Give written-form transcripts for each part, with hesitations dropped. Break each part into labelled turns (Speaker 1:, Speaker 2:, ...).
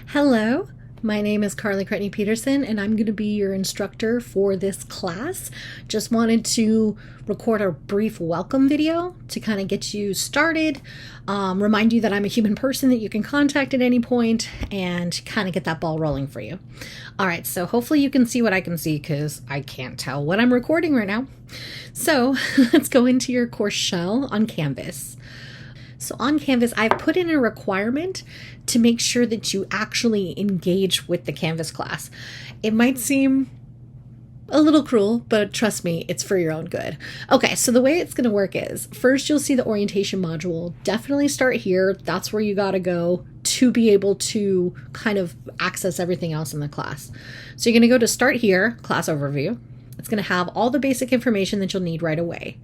Speaker 1: Hello, my name is Carly Cretney Petersen, and I'm going to be your instructor for this class. Just wanted to record a brief welcome video to kind of get you started, remind you that I'm a human person that you can contact at any point, and kind of get that ball rolling for you. All right, so hopefully you can see what I can see because I can't tell what I'm recording right now. So let's go into your course shell on Canvas. So on Canvas, I've put in a requirement to make sure that you actually engage with the Canvas class. It might seem a little cruel, but trust me, it's for your own good. Okay, so the way it's going to work is, first you'll see the orientation module. Definitely start here. That's where you got to go to be able to kind of access everything else in the class. So you're going to go to Start Here, Class Overview. It's going to have all the basic information that you'll need right away.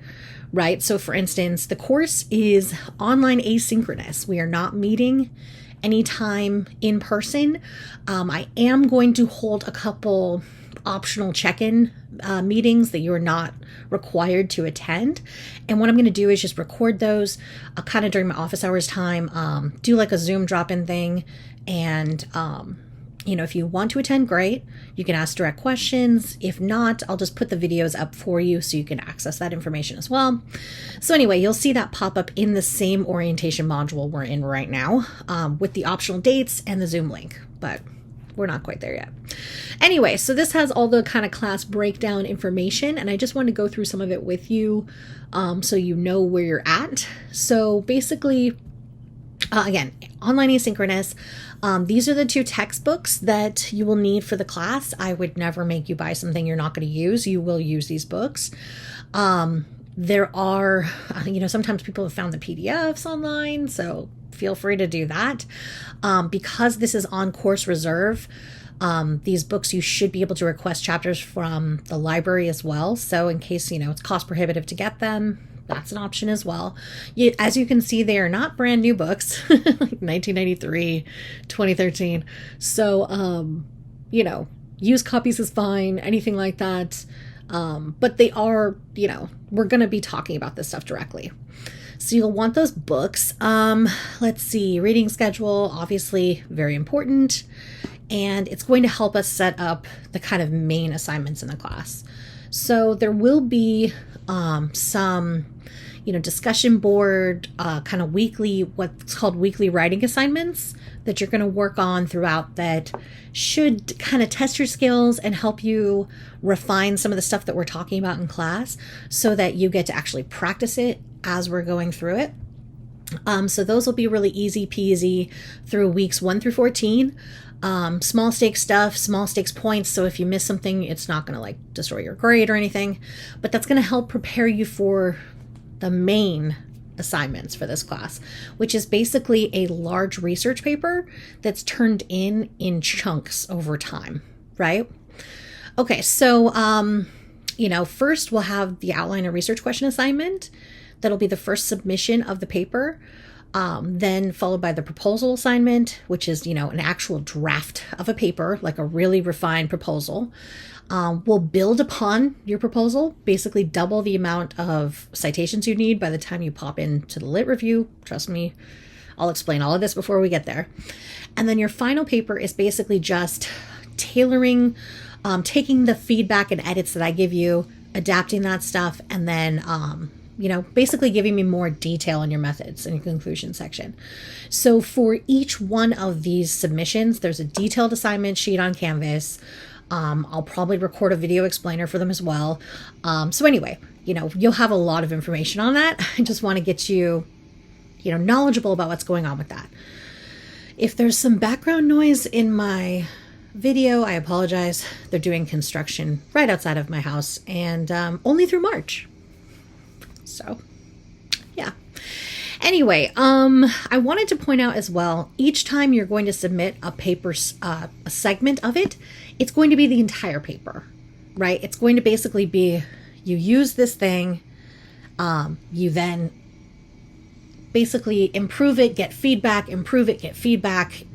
Speaker 1: Right? So for instance, the course is online asynchronous. We are not meeting anytime in person. I am going to hold a couple optional check-in meetings that you are not required to attend. And what I'm going to do is just record those kind of during my office hours time, do like a Zoom drop-in thing. And, if you want to attend, great. You can ask direct questions. If not, I'll just put the videos up for you so you can access that information as well. So anyway, you'll see that pop up in the same orientation module we're in right now, with the optional dates and the Zoom link, but we're not quite there yet. Anyway, so this has all the kind of class breakdown information, and I just want to go through some of it with you so you know where you're at. So basically, again, online asynchronous. These are the two textbooks that you will need for the class. I would never make you buy something you're not going to use. You will use these books. There are, sometimes people have found the PDFs online, so feel free to do that. Because this is on course reserve, these books, you should be able to request chapters from the library as well. So in case, it's cost prohibitive to get them, that's an option as well. As you can see, they are not brand new books, like 1993, 2013. So, used copies is fine, anything like that. But they are, we're going to be talking about this stuff directly. So you'll want those books. Let's see, reading schedule, obviously very important. And it's going to help us set up the kind of main assignments in the class. So there will be some, discussion board, kind of weekly, what's called weekly writing assignments that you're going to work on throughout that should kind of test your skills and help you refine some of the stuff that we're talking about in class so that you get to actually practice it as we're going through it. So those will be really easy peasy through weeks 1 through 14. Small stakes stuff, small stakes points. So if you miss something, it's not going to destroy your grade or anything, but that's going to help prepare you for the main assignments for this class, which is basically a large research paper that's turned in chunks over time, right? Okay. So, first we'll have the outline and research question assignment. That'll be the first submission of the paper. Then followed by the proposal assignment, which is, an actual draft of a paper, like a really refined proposal. We'll build upon your proposal, basically double the amount of citations you need by the time you pop into the lit review. Trust me, I'll explain all of this before we get there. And then your final paper is basically just tailoring, taking the feedback and edits that I give you, adapting that stuff, and then, basically giving me more detail on your methods in your conclusion section. So for each one of these submissions, there's a detailed assignment sheet on Canvas. I'll probably record a video explainer for them as well. So anyway, you'll have a lot of information on that. I just want to get you, knowledgeable about what's going on with that. If there's some background noise in my video, I apologize. They're doing construction right outside of my house and only through March. So, yeah. Anyway, I wanted to point out as well, each time you're going to submit a paper, a segment of it, it's going to be the entire paper, right? It's going to basically be, you use this thing, you then basically improve it, get feedback, improve it, get feedback,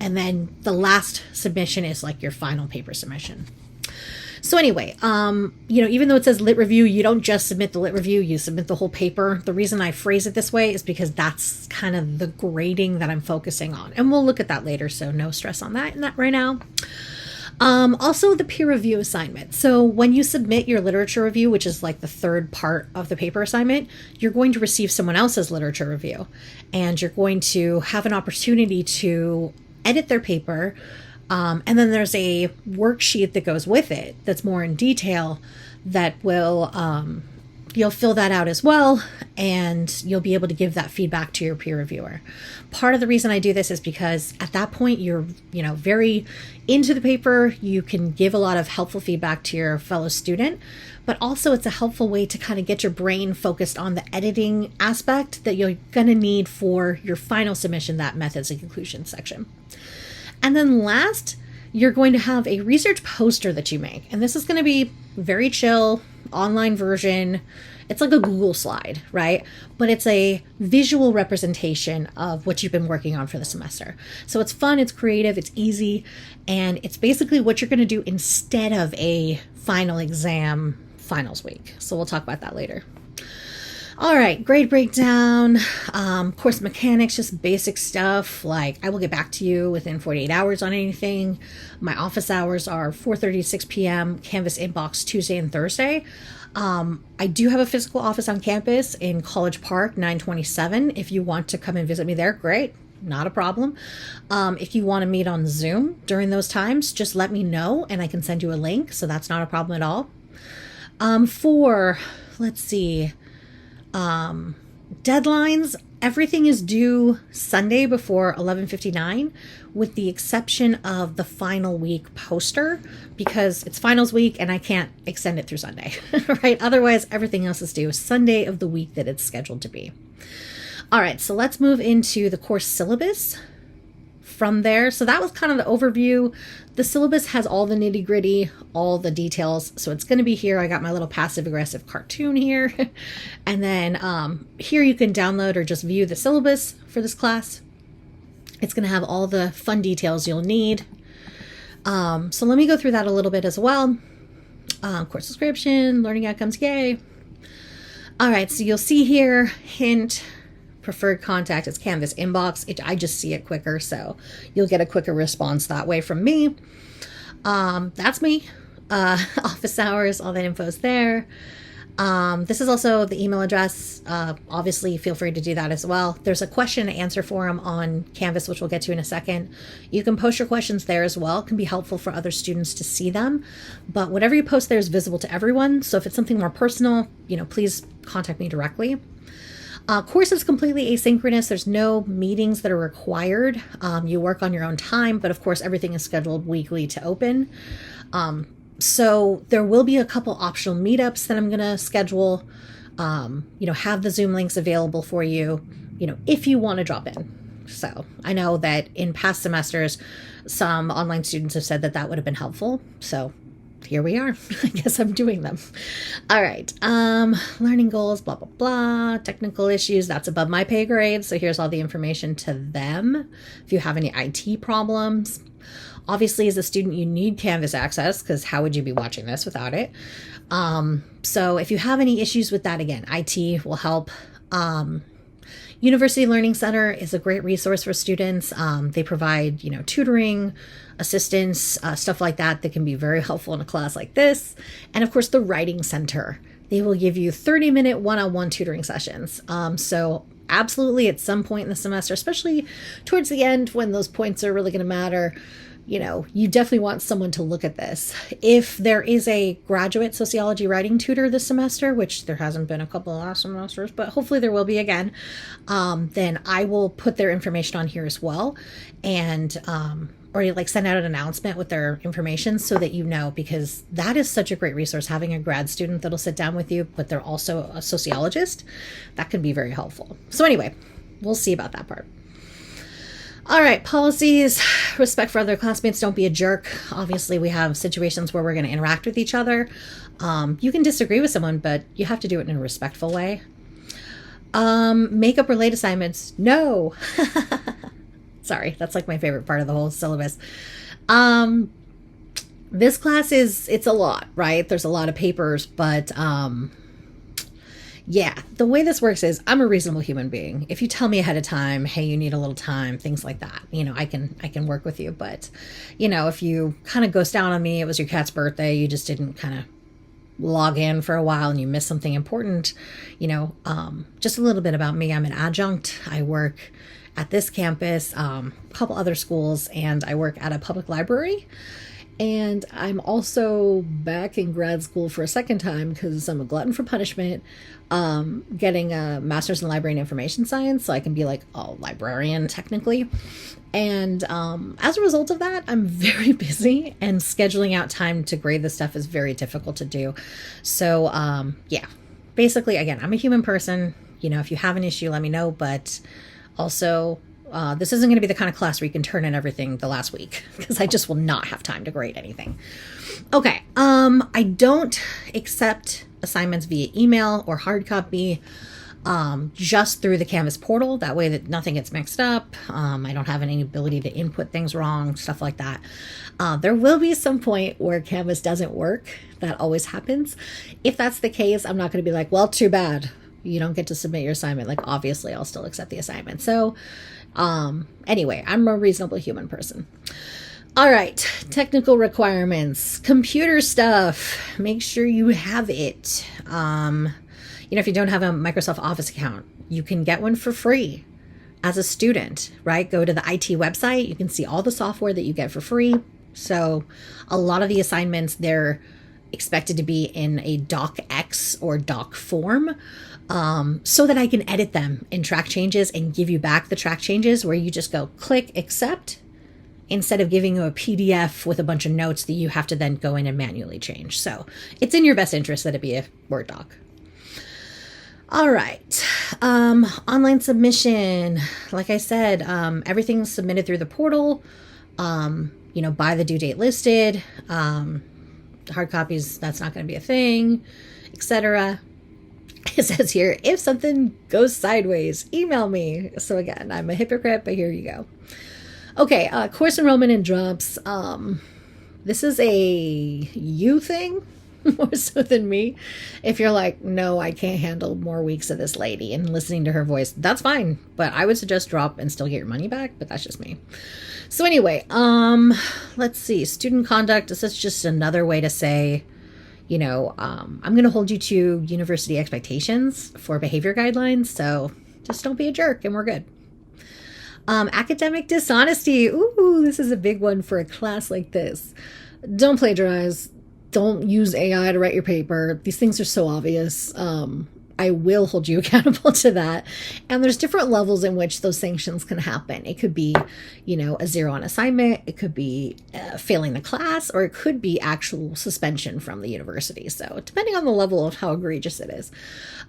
Speaker 1: and then the last submission is like your final paper submission. So anyway, even though it says lit review, you don't just submit the lit review, you submit the whole paper. The reason I phrase it this way is because that's kind of the grading that I'm focusing on. And we'll look at that later, so no stress on that right now. Also the peer review assignment. So when you submit your literature review, which is like the third part of the paper assignment, you're going to receive someone else's literature review, and you're going to have an opportunity to edit their paper. And then there's a worksheet that goes with it that's more in detail that will, you'll fill that out as well, and you'll be able to give that feedback to your peer reviewer. Part of the reason I do this is because at that point you're, very into the paper. You can give a lot of helpful feedback to your fellow student, but also it's a helpful way to kind of get your brain focused on the editing aspect that you're going to need for your final submission, that methods and conclusions section. And then last, you're going to have a research poster that you make. And this is going to be very chill, online version. It's like a Google slide, right? But it's a visual representation of what you've been working on for the semester. So it's fun, it's creative, it's easy, and it's basically what you're going to do instead of a final exam finals week. So we'll talk about that later. All right, grade breakdown, course mechanics, just basic stuff. Like, I will get back to you within 48 hours on anything. My office hours are 4:30 to 6 p.m., Canvas inbox Tuesday and Thursday. I do have a physical office on campus in College Park, 927. If you want to come and visit me there, great. Not a problem. If you want to meet on Zoom during those times, just let me know and I can send you a link. So that's not a problem at all. Deadlines, everything is due Sunday before 11:59, with the exception of the final week poster, because it's finals week and I can't extend it through Sunday, right? Otherwise, everything else is due Sunday of the week that it's scheduled to be. All right, so let's move into the course syllabus from there. So that was kind of the overview. The syllabus has all the nitty gritty, all the details. So it's going to be here. I got my little passive aggressive cartoon here. And then here you can download or just view the syllabus for this class. It's going to have all the fun details you'll need. So let me go through that a little bit as well. Course description, learning outcomes, yay. All right, so you'll see here, hint, preferred contact is Canvas inbox. I just see it quicker, so you'll get a quicker response that way from me. That's me. Office hours, all that info is there. This is also the email address. Obviously, feel free to do that as well. There's a question and answer forum on Canvas, which we'll get to in a second. You can post your questions there as well. It can be helpful for other students to see them. But whatever you post there is visible to everyone. So if it's something more personal, please contact me directly. Course is completely asynchronous. There's no meetings that are required. You work on your own time, but of course everything is scheduled weekly to open. So there will be a couple optional meetups that I'm going to schedule, have the Zoom links available for you, if you want to drop in. So I know that in past semesters, some online students have said that that would have been helpful. So here we are. I guess I'm doing them. All right. Learning goals, blah, blah, blah. Technical issues, that's above my pay grade. So here's all the information to them. If you have any IT problems, obviously as a student, you need Canvas access because how would you be watching this without it? So if you have any issues with that, again, IT will help. University Learning Center is a great resource for students. They provide, tutoring, assistance, stuff like that can be very helpful in a class like this. And of course, the Writing Center. They will give you 30-minute one-on-one tutoring sessions. So absolutely at some point in the semester, especially towards the end when those points are really going to matter, you definitely want someone to look at this. If there is a graduate sociology writing tutor this semester, which there hasn't been a couple of last semesters, but hopefully there will be again, then I will put their information on here as well. And, or send out an announcement with their information so that because that is such a great resource. Having a grad student that'll sit down with you, but they're also a sociologist, that can be very helpful. So anyway, we'll see about that part. All right, policies, respect for other classmates, don't be a jerk. Obviously, we have situations where we're going to interact with each other. You can disagree with someone, but you have to do it in a respectful way. Makeup or late assignments, no. Sorry, that's my favorite part of the whole syllabus. This class it's a lot, right? There's a lot of papers, but yeah, the way this works is I'm a reasonable human being. If you tell me ahead of time, hey, you need a little time, things like that, I can work with you. But, if you kind of ghost down on me, it was your cat's birthday, you just didn't kind of log in for a while and you missed something important, just a little bit about me. I'm an adjunct. I work at this campus, a couple other schools, and I work at a public library. And I'm also back in grad school for a second time because I'm a glutton for punishment, getting a master's in library and information science, so I can be like a librarian technically. And as a result of that, I'm very busy, and scheduling out time to grade this stuff is very difficult to do. So yeah, basically, again, I'm a human person. If you have an issue, let me know. But also, this isn't going to be the kind of class where you can turn in everything the last week, because I just will not have time to grade anything. Okay, I don't accept assignments via email or hard copy, just through the Canvas portal. That way that nothing gets mixed up. I don't have any ability to input things wrong, stuff like that. There will be some point where Canvas doesn't work. That always happens. If that's the case, I'm not going to be like, well, too bad, you don't get to submit your assignment. Like, obviously I'll still accept the assignment. So anyway, I'm a reasonable human person. All right, technical requirements, computer stuff, make sure you have it. If you don't have a Microsoft Office account, you can get one for free as a student, right? Go to the IT website. You can see all the software that you get for free. So a lot of the assignments, they're expected to be in a docx or doc form, so that I can edit them in track changes and give you back the track changes, where you just go click accept, instead of giving you a PDF with a bunch of notes that you have to then go in and manually change. So it's in your best interest that it be a Word doc. All right. Online submission. Like I said, everything's submitted through the portal, by the due date listed. Hard copies, that's not going to be a thing, etc. It says here, if something goes sideways, email me. So again, I'm a hypocrite, but here you go. Okay, course enrollment and drops. This is a you thing more so than me. If you're like, no, I can't handle more weeks of this lady and listening to her voice, that's fine. But I would suggest drop and still get your money back, but that's just me. So anyway, let's see. Student conduct, this is just another way to say, I'm going to hold you to university expectations for behavior guidelines. So just don't be a jerk and we're good. Academic dishonesty. Ooh, this is a big one for a class like this. Don't plagiarize. Don't use AI to write your paper. These things are so obvious. I will hold you accountable to that. And there's different levels in which those sanctions can happen. It could be, a 0 on assignment. It could be failing the class, or it could be actual suspension from the university. So depending on the level of how egregious it is.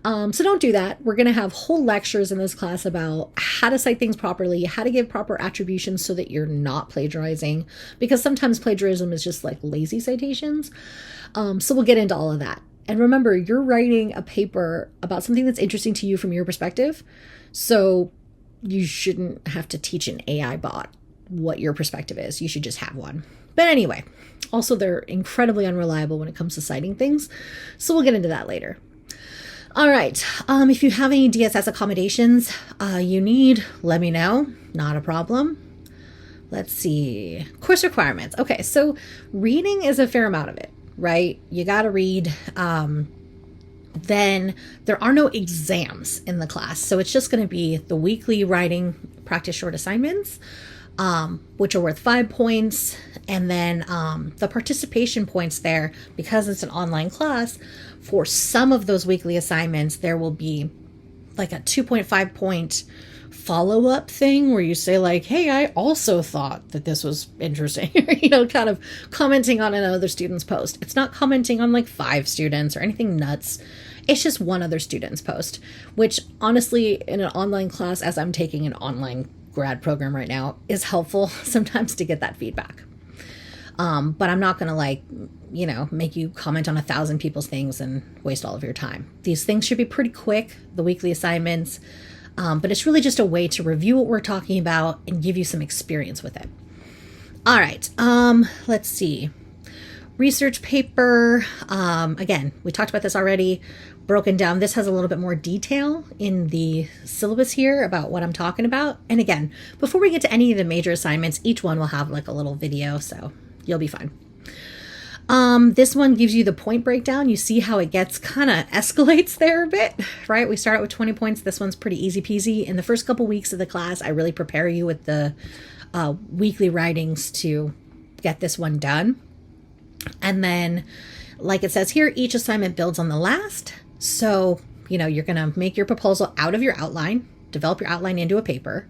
Speaker 1: So don't do that. We're going to have whole lectures in this class about how to cite things properly, how to give proper attribution so that you're not plagiarizing, because sometimes plagiarism is just like lazy citations. So we'll get into all of that. And remember, you're writing a paper about something that's interesting to you from your perspective. So you shouldn't have to teach an AI bot what your perspective is. You should just have one. But anyway, also they're incredibly unreliable when it comes to citing things. So we'll get into that later. All right. If you have any DSS accommodations you need, let me know. Not a problem. Let's see. Course requirements. Okay, so reading is a fair amount of it, right? You got to read. Then there are no exams in the class. So it's just going to be the weekly writing practice short assignments, which are worth 5 points. And then the participation points there, because it's an online class, for some of those weekly assignments, there will be like a 2.5 point follow-up thing where you say like, hey, I also thought that this was interesting, kind of commenting on another student's post. It's not commenting on like 5 students or anything nuts. It's just one other student's post, which honestly in an online class, as I'm taking an online grad program right now, is helpful sometimes to get that feedback. But I'm not going to make you comment on 1,000 people's things and waste all of your time. These things should be pretty quick, the weekly assignments. But it's really just a way to review what we're talking about and give you some experience with it. All right. Let's see. Research paper, again, we talked about this already, broken down. This has a little bit more detail in the syllabus here about what I'm talking about. And again, before we get to any of the major assignments, each one will have like a little video, so you'll be fine. This one gives you the point breakdown. You see how it gets kind of escalates there a bit, right? We start out with 20 points. This one's pretty easy peasy. In the first couple weeks of the class, I really prepare you with the weekly writings to get this one done. And then, like it says here, each assignment builds on the last. So, you're going to make your proposal out of your outline, develop your outline into a paper.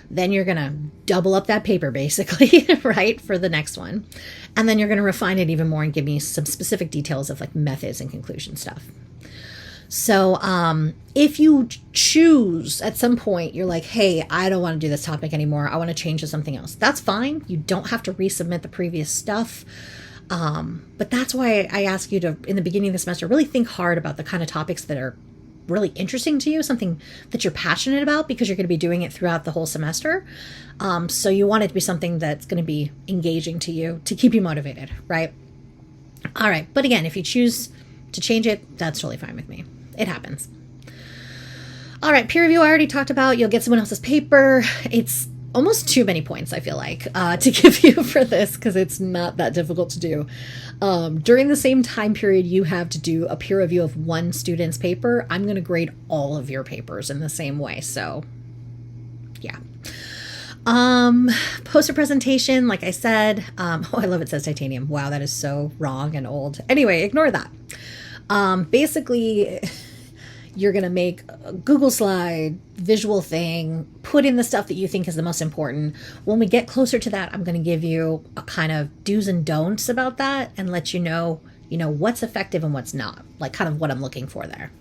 Speaker 1: Then you're going to double up that paper, basically, right, for the next one. And then you're going to refine it even more and give me some specific details of like methods and conclusion stuff. So if you choose at some point, you're like, hey, I don't want to do this topic anymore. I want to change to something else. That's fine. You don't have to resubmit the previous stuff. But that's why I ask you to, in the beginning of the semester, really think hard about the kind of topics that are really interesting to you, something that you're passionate about, because you're going to be doing it throughout the whole semester. So you want it to be something that's going to be engaging to you to keep you motivated, right? All right. But again, if you choose to change it, that's totally fine with me. It happens. All right. Peer review, I already talked about. You'll get someone else's paper. It's almost too many points, I feel like, to give you for this, because it's not that difficult to do. During the same time period you have to do a peer review of one student's paper, I'm going to grade all of your papers in the same way. So, yeah. Poster presentation, like I said, oh, I love it says titanium. Wow, that is so wrong and old. Anyway, ignore that. Basically, you're going to make a Google slide, visual thing, put in the stuff that you think is the most important. When we get closer to that, I'm going to give you a kind of do's and don'ts about that and let you know, what's effective and what's not, like kind of what I'm looking for there.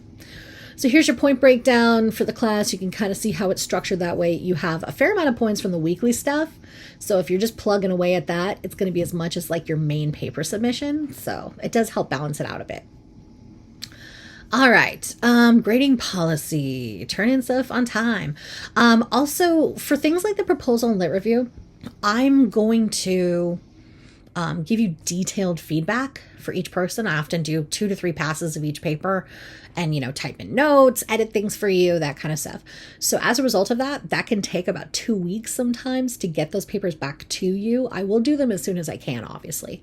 Speaker 1: So here's your point breakdown for the class. You can kind of see how it's structured that way. You have a fair amount of points from the weekly stuff. So if you're just plugging away at that, it's going to be as much as like your main paper submission. So it does help balance it out a bit. All right, grading policy, turn in stuff on time. Also, for things like the proposal and lit review, I'm going to give you detailed feedback for each person. I often do 2 to 3 passes of each paper and, type in notes, edit things for you, that kind of stuff. So as a result of that, that can take about 2 weeks sometimes to get those papers back to you. I will do them as soon as I can, obviously.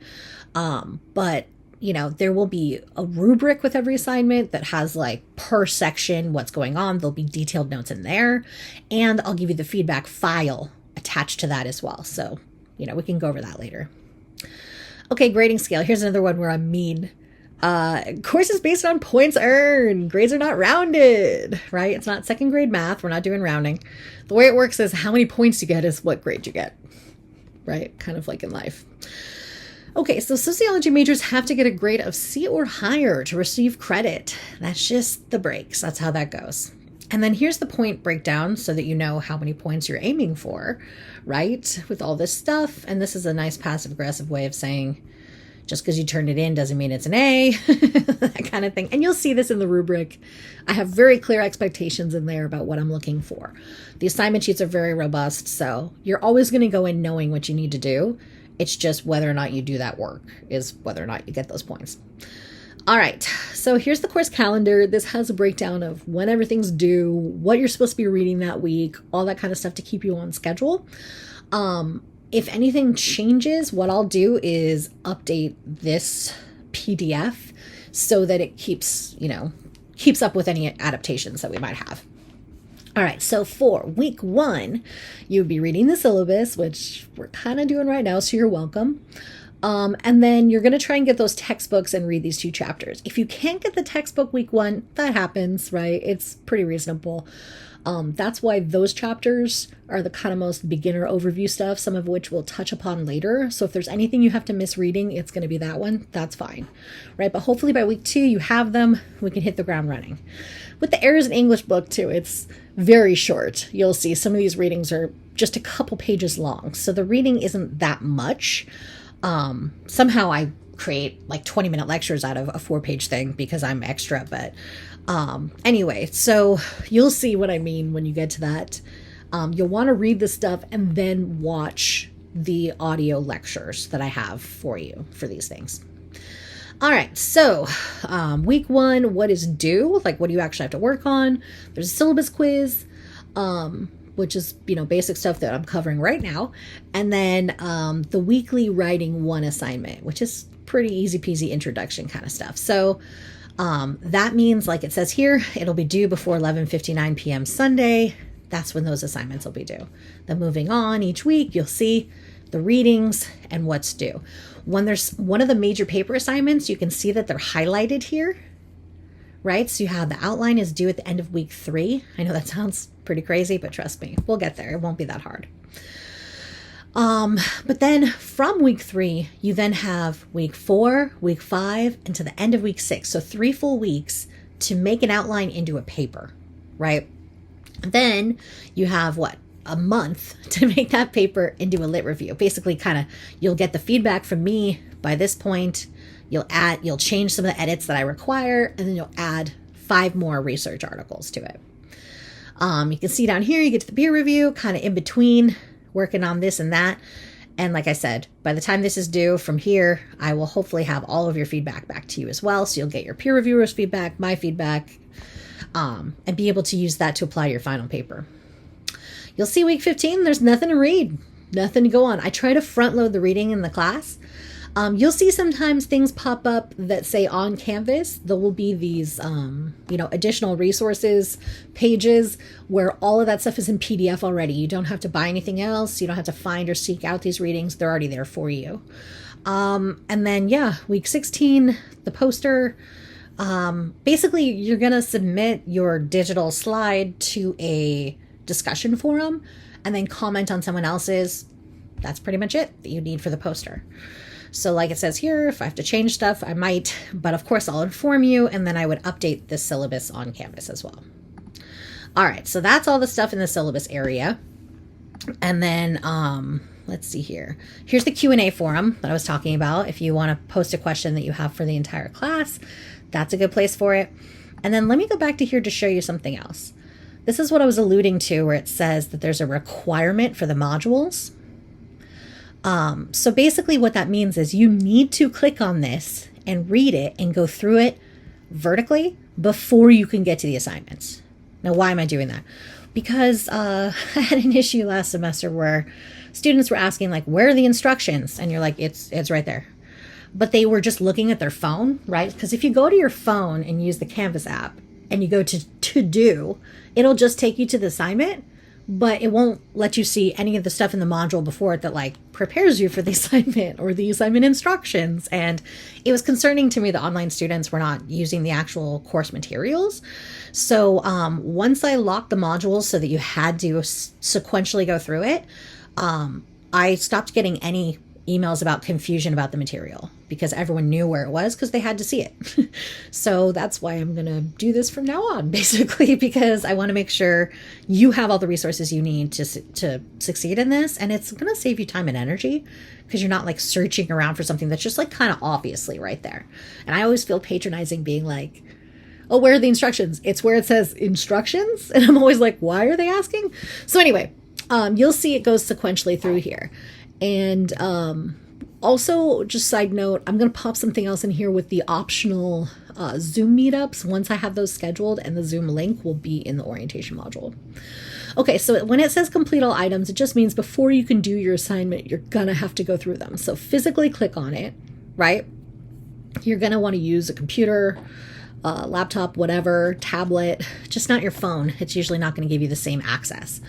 Speaker 1: But there will be a rubric with every assignment that has like per section what's going on. There'll be detailed notes in there, and I'll give you the feedback file attached to that as well. So, we can go over that later. Okay, grading scale. Here's another one where I'm mean. Course is based on points earned. Grades are not rounded, right? It's not second grade math. We're not doing rounding. The way it works is how many points you get is what grade you get, right? Kind of like in life. Okay, so sociology majors have to get a grade of C or higher to receive credit. That's just the breaks. That's how that goes. And then here's the point breakdown so that you know how many points you're aiming for, right? With all this stuff. And this is a nice passive aggressive way of saying just because you turned it in doesn't mean it's an A, that kind of thing. And you'll see this in the rubric. I have very clear expectations in there about what I'm looking for. The assignment sheets are very robust, so you're always going to go in knowing what you need to do. It's just whether or not you do that work is whether or not you get those points. All right, so here's the course calendar. This has a breakdown of when everything's due, what you're supposed to be reading that week, all that kind of stuff to keep you on schedule. If anything changes, what I'll do is update this PDF so that it keeps up with any adaptations that we might have. All right, so for week 1, you would be reading the syllabus, which we're kind of doing right now, so you're welcome. And then you're going to try and get those textbooks and read these 2 chapters. If you can't get the textbook week 1, that happens, right? It's pretty reasonable. That's why those chapters are the kind of most beginner overview stuff, some of which we'll touch upon later. So if there's anything you have to miss reading, it's going to be that one. That's fine, right? But hopefully by week 2, you have them. We can hit the ground running. With the Errors in English book, too, it's very short. You'll see some of these readings are just a couple pages long. So the reading isn't that much. Somehow I create like 20-minute lectures out of a 4-page thing because I'm extra. But anyway, so you'll see what I mean when you get to that. You'll want to read the stuff and then watch the audio lectures that I have for you for these things. All right, so week 1, what is due? Like, what do you actually have to work on? There's a syllabus quiz, which is, basic stuff that I'm covering right now. And then the weekly writing 1 assignment, which is pretty easy peasy introduction kind of stuff. So that means, like it says here, it'll be due before 11:59 p.m. Sunday. That's when those assignments will be due. Then moving on each week, you'll see the readings and what's due. When there's one of the major paper assignments, you can see that they're highlighted here, right? So you have the outline is due at the end of week 3. I know that sounds pretty crazy, but trust me, we'll get there. It won't be that hard. But then from week 3, you then have week 4, week 5, and to the end of week 6. So 3 full weeks to make an outline into a paper, right? Then you have a month to make that paper into a lit review. Basically, you'll get the feedback from me by this point. You'll change some of the edits that I require, and then you'll add 5 more research articles to it. You can see down here, you get to the peer review, kind of in between working on this and that. And like I said, by the time this is due from here, I will hopefully have all of your feedback back to you as well. So you'll get your peer reviewers' feedback, my feedback, and be able to use that to apply to your final paper. You'll see week 15, there's nothing to read, nothing to go on. I try to front load the reading in the class. You'll see sometimes things pop up that say on Canvas. There will be these, additional resources pages where all of that stuff is in PDF already. You don't have to buy anything else. You don't have to find or seek out these readings. They're already there for you. And then, week 16, the poster. Basically, you're going to submit your digital slide to a discussion forum and then comment on someone else's. That's pretty much it that you need for the poster. So like it says here, if I have to change stuff, I might, but of course I'll inform you, and then I would update the syllabus on Canvas as well. All right, so that's all the stuff in the syllabus area. And then let's see here. Here's the Q&A forum that I was talking about. If you want to post a question that you have for the entire class, that's a good place for it. And then let me go back to here to show you something else. This is what I was alluding to, where it says that there's a requirement for the modules. So basically what that means is you need to click on this and read it and go through it vertically before you can get to the assignments. Now, why am I doing that? Because I had an issue last semester where students were asking, like, where are the instructions? And you're like, it's right there. But they were just looking at their phone, right? Because if you go to your phone and use the Canvas app and you go to do, it'll just take you to the assignment, but it won't let you see any of the stuff in the module before it that prepares you for the assignment or the assignment instructions. And it was concerning to me that online students were not using the actual course materials. So once I locked the modules so that you had to sequentially go through it, I stopped getting any emails about confusion about the material because everyone knew where it was because they had to see it. So that's why I'm going to do this from now on, basically, because I want to make sure you have all the resources you need to succeed in this. And it's going to save you time and energy because you're not searching around for something that's just kind of obviously right there. And I always feel patronizing being like, oh, where are the instructions? It's where it says instructions. And I'm always like, why are they asking? So anyway, you'll see it goes sequentially through here. And also, just side note, I'm going to pop something else in here with the optional Zoom meetups once I have those scheduled, and the Zoom link will be in the orientation module. Okay, so when it says complete all items, it just means before you can do your assignment, you're going to have to go through them. So physically click on it, right? You're going to want to use a computer, laptop, whatever, tablet, just not your phone. It's usually not going to give you the same access.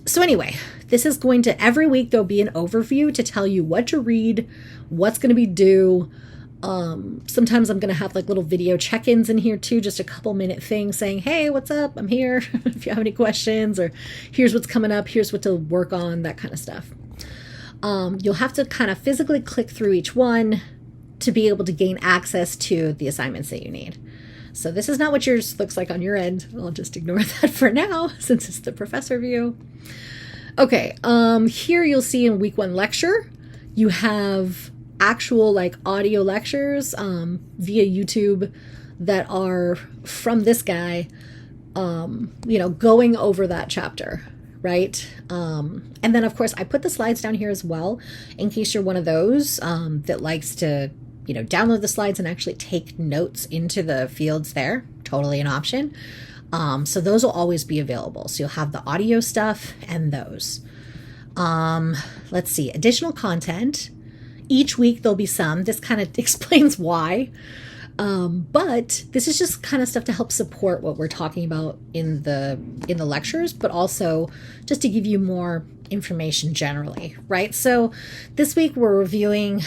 Speaker 1: So anyway, this is going to, every week there'll be an overview to tell you what to read, what's going to be due. Sometimes I'm going to have little video check-ins in here too, just a couple minute thing saying, hey, what's up? I'm here if you have any questions, or here's what's coming up, here's what to work on, that kind of stuff. You'll have to kind of physically click through each one to be able to gain access to the assignments that you need. So this is not what yours looks like on your end. I'll just ignore that for now since it's the professor view. Okay, here you'll see in week 1 lecture, you have actual audio lectures via YouTube that are from this guy, going over that chapter, right? And then, of course, I put the slides down here as well in case you're one of those that likes to, download the slides and actually take notes into the fields there. Totally an option. So those will always be available. So you'll have the audio stuff and those. Let's see, additional content. Each week there'll be some. This kind of explains why. But this is just kind of stuff to help support what we're talking about in the lectures, but also just to give you more information generally, right? So this week we're reviewing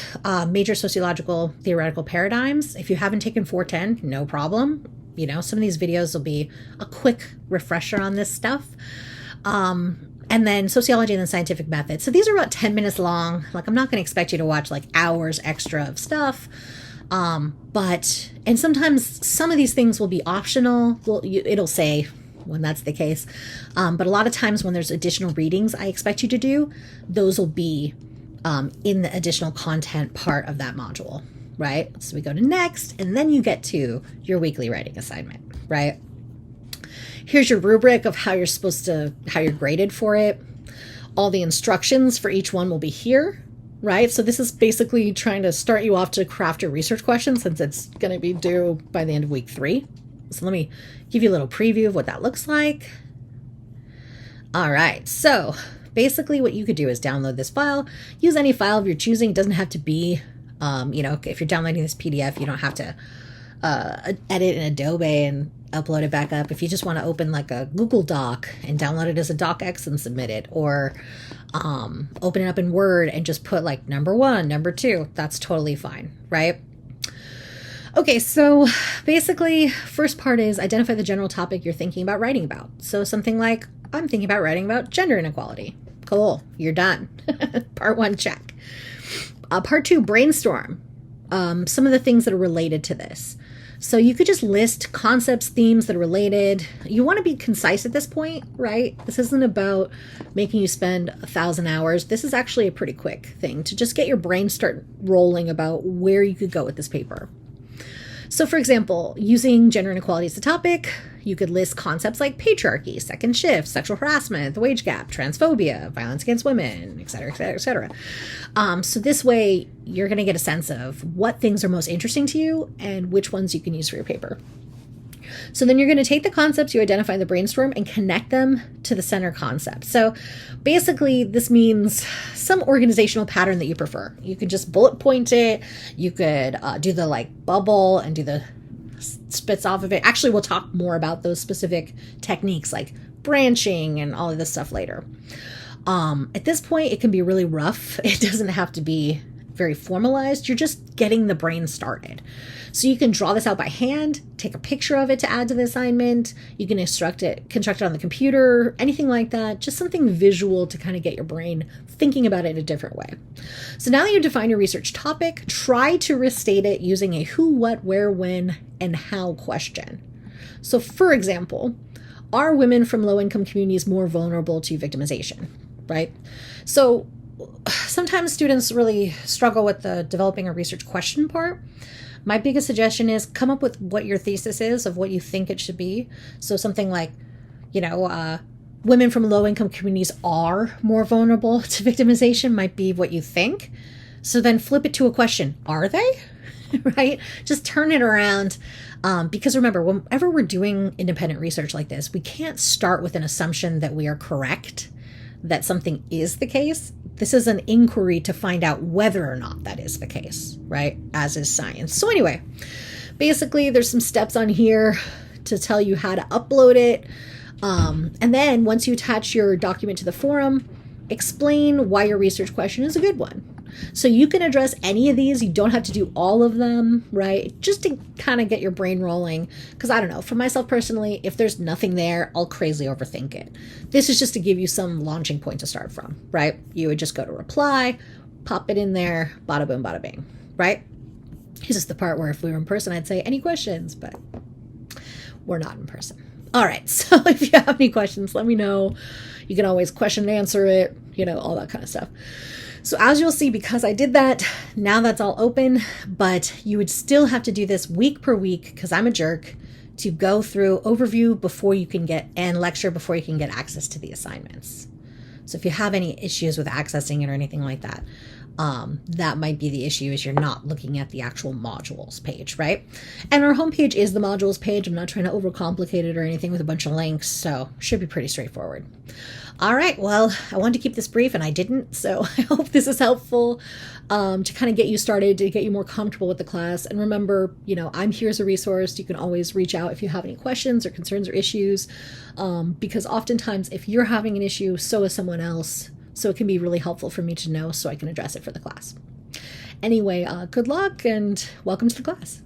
Speaker 1: major sociological theoretical paradigms. If you haven't taken 410, no problem. Some of these videos will be a quick refresher on this stuff. And then sociology and the scientific method. So these are about 10 minutes long. Like, I'm not going to expect you to watch like hours extra of stuff. And sometimes some of these things will be optional. Well, it'll say when that's the case. But a lot of times when there's additional readings I expect you to do, those will be in the additional content part of that module, right? So we go to next, and then you get to your weekly writing assignment, right? Here's your rubric of how you're graded for it. All the instructions for each one will be here, right? So this is basically trying to start you off to craft your research question since it's going to be due by the end of week 3. So let me give you a little preview of what that looks like. All right, so basically what you could do is download this file. Use any file of your choosing. It doesn't have to be, if you're downloading this PDF, you don't have to edit in Adobe and upload it back up. If you just want to open like a Google Doc and download it as a docx and submit it, or open it up in Word and just put like number 1, number 2, that's totally fine, right? Okay, so basically, first part is identify the general topic you're thinking about writing about. So something like, I'm thinking about writing about gender inequality. Cool, you're done. Part 1, check. Part 2, brainstorm some of the things that are related to this. So you could just list concepts, themes that are related. You want to be concise at this point, right? This isn't about making you spend 1,000 hours. This is actually a pretty quick thing to just get your brain start rolling about where you could go with this paper. So for example, using gender inequality as the topic, you could list concepts like patriarchy, second shift, sexual harassment, the wage gap, transphobia, violence against women, et cetera, et cetera, et cetera. So this way, you're going to get a sense of what things are most interesting to you and which ones you can use for your paper. So then you're going to take the concepts you identify in the brainstorm and connect them to the center concept. So basically, this means some organizational pattern that you prefer. You could just bullet point it. You could do the like bubble and do the spits off of it. Actually, we'll talk more about those specific techniques like branching and all of this stuff later. At this point, it can be really rough. It doesn't have to be very formalized. You're just getting the brain started. So you can draw this out by hand, take a picture of it to add to the assignment. You can construct it on the computer, anything like that. Just something visual to kind of get your brain thinking about it in a different way. So now that you've defined your research topic, try to restate it using a who, what, where, when, and how question. So for example, are women from low-income communities more vulnerable to victimization, right? So sometimes students really struggle with the developing a research question part. My biggest suggestion is come up with what your thesis is of what you think it should be. So something like, women from low-income communities are more vulnerable to victimization might be what you think. So then flip it to a question. Are they? Right? Just turn it around. Because remember, whenever we're doing independent research like this, we can't start with an assumption that we are correct, that something is the case. This is an inquiry to find out whether or not that is the case, right? As is science. So anyway, basically there's some steps on here to tell you how to upload it. And then once you attach your document to the forum, explain why your research question is a good one. So you can address any of these. You don't have to do all of them, right? Just to kind of get your brain rolling. Because I don't know, for myself personally, if there's nothing there, I'll crazy overthink it. This is just to give you some launching point to start from, right? You would just go to reply, pop it in there, bada boom, bada bing, right? This is the part where if we were in person, I'd say, any questions? But we're not in person. All right, so if you have any questions, let me know. You can always question and answer it, all that kind of stuff. So as you'll see, because I did that, now that's all open, but you would still have to do this week per week, because I'm a jerk, to go through overview before you can get, and lecture before you can get access to the assignments. So if you have any issues with accessing it or anything like that, that might be the issue, is you're not looking at the actual modules page, right? And our homepage is the modules page. I'm not trying to overcomplicate it or anything with a bunch of links, so should be pretty straightforward. All right, well, I wanted to keep this brief and I didn't, so I hope this is helpful to kind of get you started, to get you more comfortable with the class. And remember, you know, I'm here as a resource. You can always reach out if you have any questions or concerns or issues, because oftentimes if you're having an issue, so is someone else. So it can be really helpful for me to know so I can address it for the class. Anyway, good luck and welcome to the class.